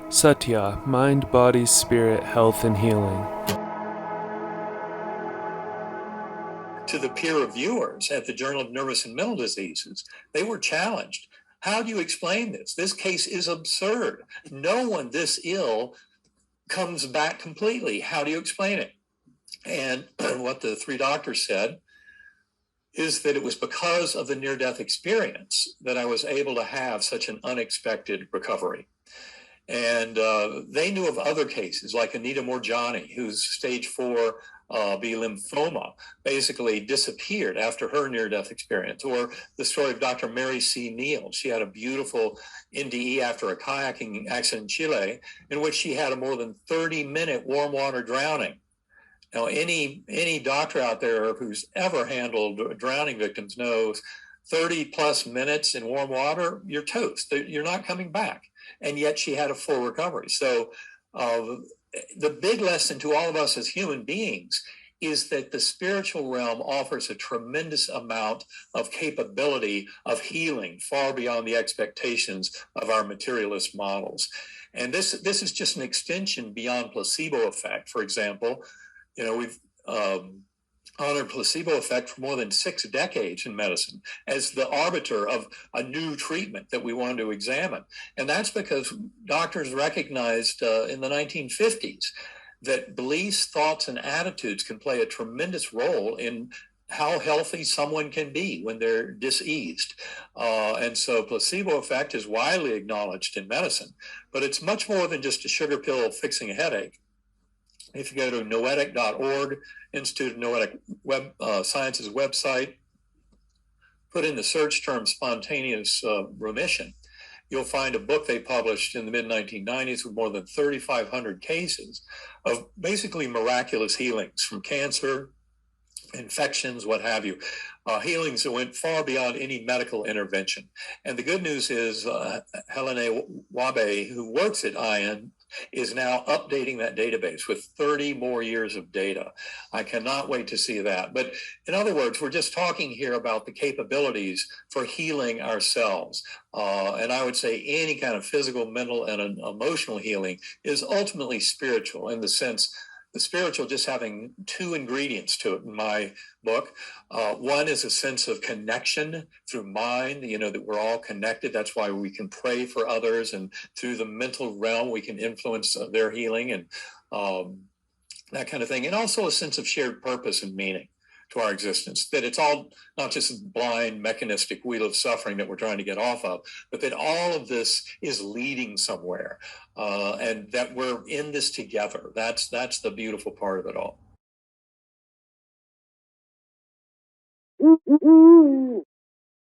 Satya, Mind, Body, Spirit, Health, and Healing. To the peer reviewers at the Journal of Nervous and Mental Diseases, they were challenged. How do you explain this? This case is absurd. No one this ill comes back completely. How do you explain it? And what the three doctors said is that it was because of the near-death experience that I was able to have such an unexpected recovery. And they knew of other cases like Anita Morjani, whose stage 4 B lymphoma basically disappeared after her near-death experience, or the story of Dr. Mary C. Neal. She had a beautiful NDE after a kayaking accident in Chile, in which she had a more than 30-minute warm water drowning. Now, any doctor out there who's ever handled drowning victims knows 30 plus minutes in warm water, you're toast. You're not coming back. And yet she had a full recovery. So the big lesson to all of us as human beings is that the spiritual realm offers a tremendous amount of capability of healing far beyond the expectations of our materialist models. And this is just an extension beyond placebo effect. For example, we've honored placebo effect for more than 6 decades in medicine as the arbiter of a new treatment that we want to examine. And that's because doctors recognized in the 1950s that beliefs, thoughts, and attitudes can play a tremendous role in how healthy someone can be when they're diseased. And so placebo effect is widely acknowledged in medicine, but it's much more than just a sugar pill fixing a headache. If you go to noetic.org, Institute of Noetic Sciences website, put in the search term spontaneous remission, you'll find a book they published in the mid-1990s with more than 3,500 cases of basically miraculous healings from cancer, infections, what have you. Healings that went far beyond any medical intervention. And the good news is Helene Wabe, who works at IN, is now updating that database with 30 more years of data. I cannot wait to see that. But in other words, we're just talking here about the capabilities for healing ourselves. And I would say any kind of physical, mental, and emotional healing is ultimately spiritual, in the sense the spiritual just having 2 ingredients to it in my book. One is a sense of connection through mind, that we're all connected. That's why we can pray for others, and through the mental realm, we can influence their healing and that kind of thing. And also a sense of shared purpose and meaning to our existence, that it's all not just a blind mechanistic wheel of suffering that we're trying to get off of, but that all of this is leading somewhere, and that we're in this together. That's the beautiful part of it all.